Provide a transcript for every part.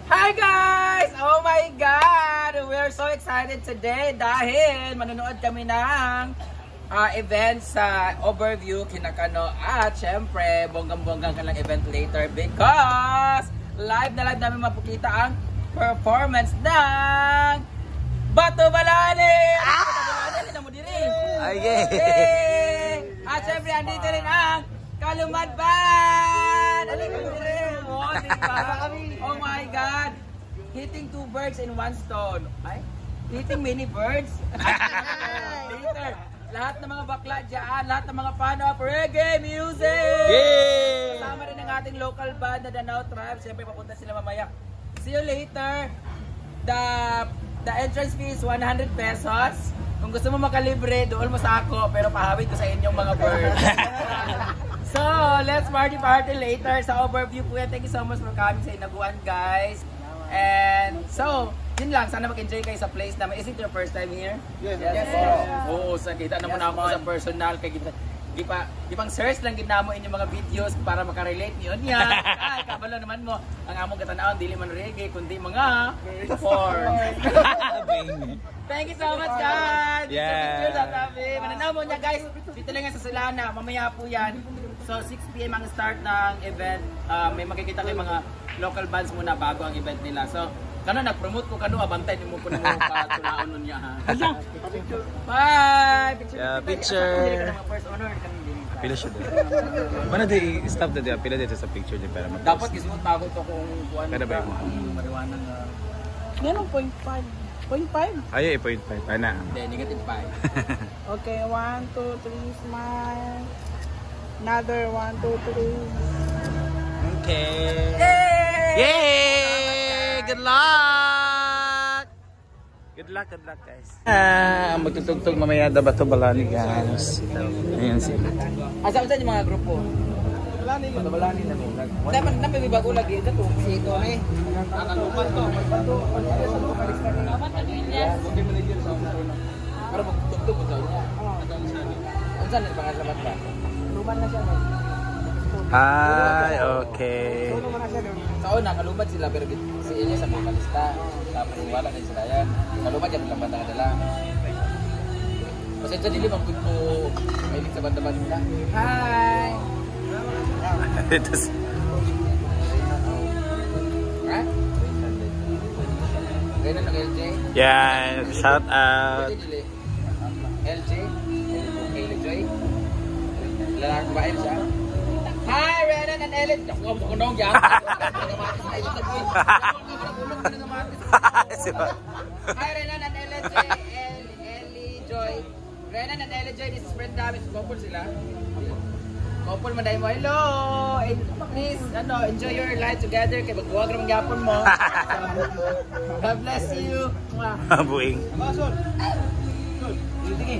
Hi guys! Oh my God! We're so excited today dahil manonood kami ng event sa overview kinakano at syempre bonggang-bonggang ka lang event later because live namin mapakita ang performance ng Bato Balani! At syempre andito rin ang Kalumad Band! Oh my God! Hitting two birds in one stone. Ay? Hitting many birds? Later, lahat ng mga bakla dyan, lahat ng mga fan of reggae music! Yay! Kasama rin ang ating local band na Danao Tribe. Siyempre papunta sila mamaya. See you later. The entrance fee is 100 pesos. Kung gusto mo makalibre, doon mo sa ako, pero pahawid ko sa inyong mga birds. So, let's party later sa overview po yan. Thank you so much for coming sa Inaguan, guys. And so, yun lang. Sana mag-enjoy kayo sa place namin. Is it your first time here? Yes. Oo, sa kita naman ako sa personal. Di pang search lang ginamo inyong mga videos para makarelate niyo niya. Ay, kabalo naman mo. Ang among katanaon, dili man reggae, kundi mga porn. Thank you so much, guys. Yeah. Mananaw mo niya, guys. Dito lang yan sa Solana. Mamaya po yan. So, 6 PM ang start ng event. May makikita kayo mga local bands muna bago ang event nila. So, kano nag-promote ko, kano abantay mo po na mo patulaon nun niya, ha? Bye! Picture! First honor. Pila siya doon. Mana di stop na diya? Pila dito sa picture niya para mag-post. Dapat isuot pa ako to kung buwan kada ba mo? Mariwanang Ganun, 0.5. 0.5? Ay, 0.5. Ana. Hindi, negative 5. Okay, 1, 2, 3, smile. Another 1, 2, 3. Okay. Yay! Good luck! Good luck, guys. Magtutugtog mamaya da Bato Balani, guys. Ayan sila. Asa yung mga grupo? Balani na mo. Dapat na may bago lagi ito to. Ito eh. Nakalupat to. Dapat na din yan. Para magtugtog mo daw niya. Ano saan yung pangalaman ba? Luman na siya. Ay, okay. Sa una, kalumad sila pero si Elias sa vokalista. Tapos wala din sila yan. Kalumad yan lang banda dala. Pasensya dili bang ko mahilig sa banda-banda. Hi! Ha? Gano'n ng LJ? Yan, shout out. LJ? LJ? Lalaki ba siya? Hi, Renan and Ellen! Ako ang bukunong yan! Hi, Renan and Ellen Joy! Ellie Joy! Renan and Ellen Joy, this is friend namin. Couple sila. Couple man dahil mo. Hello! Please, enjoy your life together kaya magbuwag ramang yapon mo. God bless you! Buing. Sige.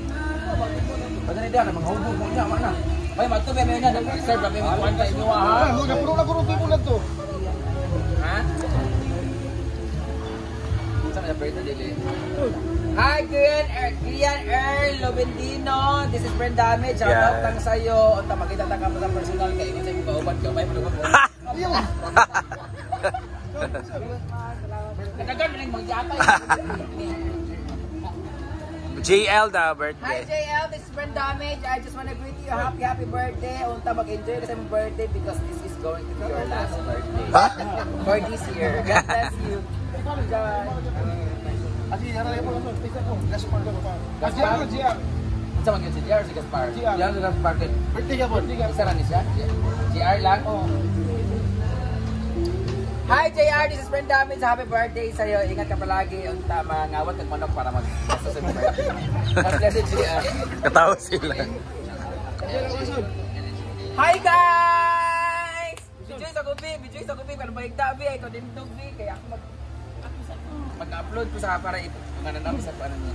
Pwede na dyan, mga hubog mo niya, mana. Ay, magtubi, may na, sir, may mga sa inyo, ha? Napuro people na to. Ha? Saan ka na dili? Hi, Kian Earl Lobendino. This is Brand Damage. Shout out lang sa'yo. Unta, makita ka pa sa personal kaya ikot sa'yo kauban ka. May pulungan mo. Nagagan na yung mag-yatay. JL daw, birthday. Hi JL, this is Brand Damage. I just want to greet you happy birthday. Unta, mag-enjoy ka sa mong birthday because this is going to be your last birthday. For this year. God bless you. Gaspar? Isa mag-yun si JR o si Gaspar? JR o Gaspar? Birthday ka po. Isa lang niya? JR lang? Hi JR, this is Brand Damage. Happy birthday sa'yo. Ingat ka palagi. Unta, mangawat ng manok para mag-basta sa birthday. God bless you JR. Katawa sila. Hi guys! Bijoy sa kubi. Kano ba yung tabi? Ikaw din tubi. Kaya ako mag-upload ko sa para mga namin sa paano niya.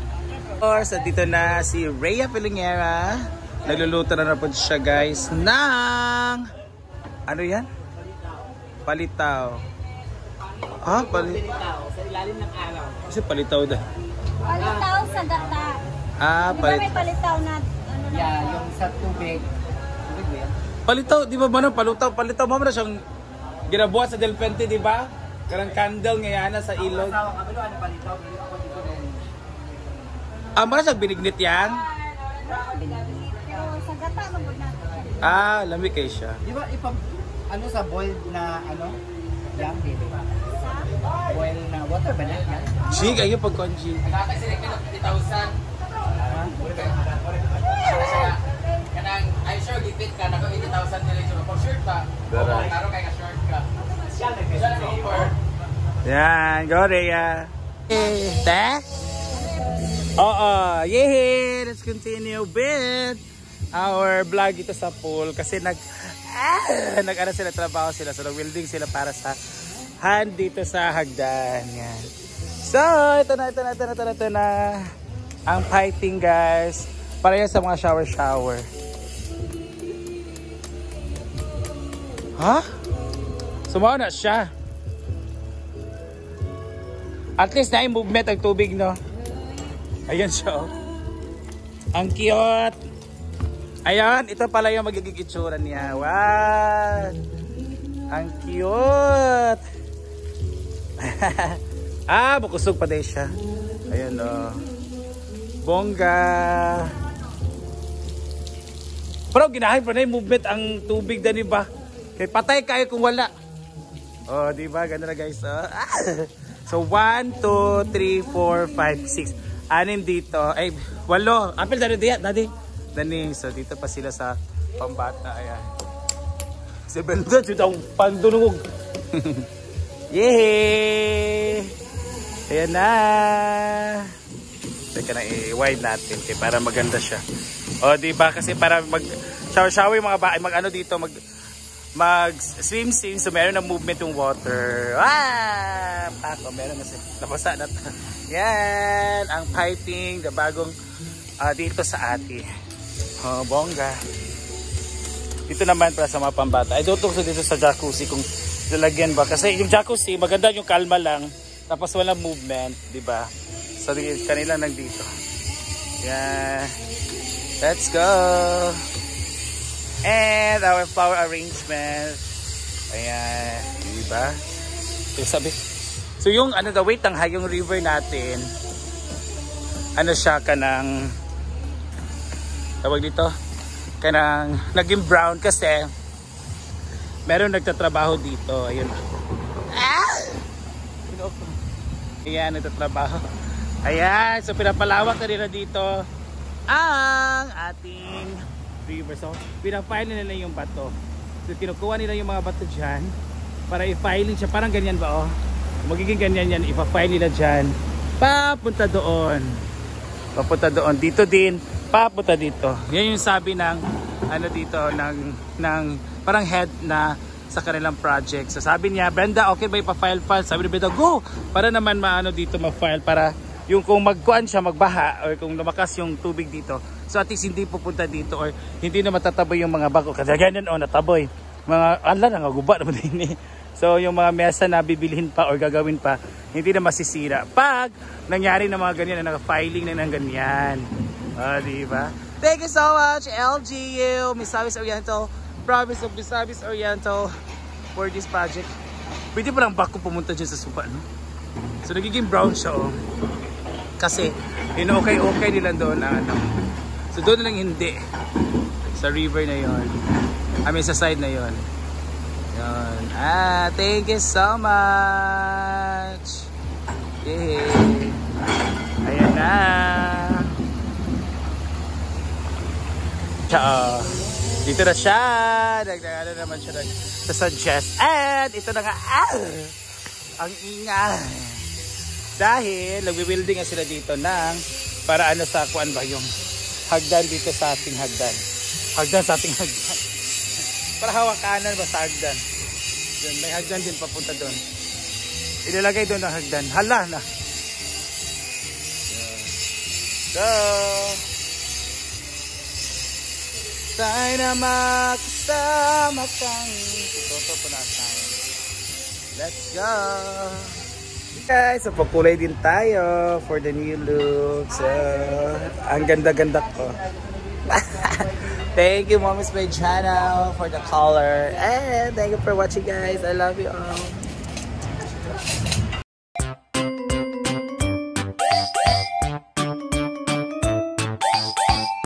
So, dito na si Rhea Filingera. Nagluluto na po siya, guys, ng ano yan? Palitaw. Palitaw sa ilalim ng araw. Kasi palitaw da. Palitaw sa gata. Palitaw. May palitaw na Yeah, yung sa tubig. Tubig ba yan? Palitaw, di ba ba palitaw mo na siyang ginabuhat sa Del Puente, di ba? Karang candle ngayon sa ilog. Asawa ka, ano palitaw? Mara sa binignit yan? Pero sa gata, magod natin. Lami kayo siya. Di ba ano sa boiled na ano? Yan, di ba? Boiled na water ba na yan? Jig, ayun pag-conjig. Nagkakasilig ka ng 50,000. Kanang, I'm sure gipit ka, nako 80,000 nila yung for sure ba? Daray. Klaro kay ka short ka. Siya nag-offer. Yan, go Rhea. Te? Oo, yay! Let's continue with our vlog dito sa pool kasi nag-ano sila, trabaho sila, so nag-welding sila para sa hand dito sa hagdan. Yan. So, ito na ang piping guys, para yan sa mga shower. Ha? Sumaw na siya. At least na yung movement ang tubig, no? Ayan siya, oh. Ang cute. Ayan, ito pala yung magiging itsura niya. Wow! Ang cute! Bukusog pa din siya. Ayan, oh. Bongga! Pero ginahin pa na yung movement ang tubig, dani ba? Kaya patay kayo kung wala. Oh, di ba? Ganda na guys. Oh. So, 1, 2, 3, 4, 5, 6. 6 dito. Ay, 8. Apel, daddy. So, dito pa sila sa pambata. Ayan. 700. Ito ang pandunog. Yay! Ayan na. Teka na, i-wide natin para maganda siya. O, di ba? Kasi para mag-shower yung mga bahay, mag-ano dito, mag-swim, so meron na movement yung water. Pako, meron na siya. Napasa na ito. Yan, ang piping, the bagong dito sa ati. Oh, bongga. Dito naman para sa mga pambata. I don't think so dito sa jacuzzi kung lalagyan ba. Kasi yung jacuzzi, maganda yung kalma lang. Tapos walang movement, di ba? So, kanila nandito. Yan. Let's go. And our flower arrangement. Ayan. Diba? So, sabi. So, yung wait lang ha, yung river natin. Ano siya kanang tawag dito? Kanang naging brown kasi meron nagtatrabaho dito. Ayun. Ayan, nagtatrabaho. Ayan, so pinapalawak na nila dito ang ating river. So, pinafile nila yung bato. So, kinukuha nila yung mga bato dyan para i-filing siya. Parang ganyan ba, oh? Magiging ganyan yan. Ipa-file nila dyan. Papunta doon. Papunta doon. Dito din. Papunta dito. Yan yung sabi ng, dito, ng parang head na sa kanilang project. So, sabi niya, Brenda, okay ba ipa-file? Sabi ni Brenda, go! Para naman dito ma-file para yung kung magkuan siya, magbaha or kung lumakas yung tubig dito. So at least hindi pupunta dito or hindi na matataboy yung mga bago. Kasi ganyan nataboy. Nangaguba naman din eh. So yung mga mesa na bibilhin pa or gagawin pa, hindi na masisira. Pag nangyari na mga ganyan na naka-filing na ng ganyan. Diba? Thank you so much, LGU, Misamis Oriental, Province of Misamis Oriental for this project. Pwede pa lang bako pumunta dyan sa supa, no? So nagiging brown siya, oh. Kasi, okay nila doon na So doon lang hindi. Sa river na yon. Sa side na yon. Yon. Thank you so much. Yay. Ayan na. Dito na siya. Nagdagano naman siya suggest. And ito na nga. Ang ingay. Dahil nagwi-building sila dito ng para sa kuan ba yung hagdan dito sa ating hagdan. Hagdan sa ating hagdan. Para hawakanan ba sa hagdan. Doon, may hagdan din papunta doon. Ilalagay doon ang hagdan. Hala na. So, tayo na makasama kang tuto po na tayo. Let's go! Guys, so pagkulay din tayo for the new look. So, ang ganda-ganda ko. Thank you, Mommy's My Channel, for the color. And thank you for watching, guys. I love you all.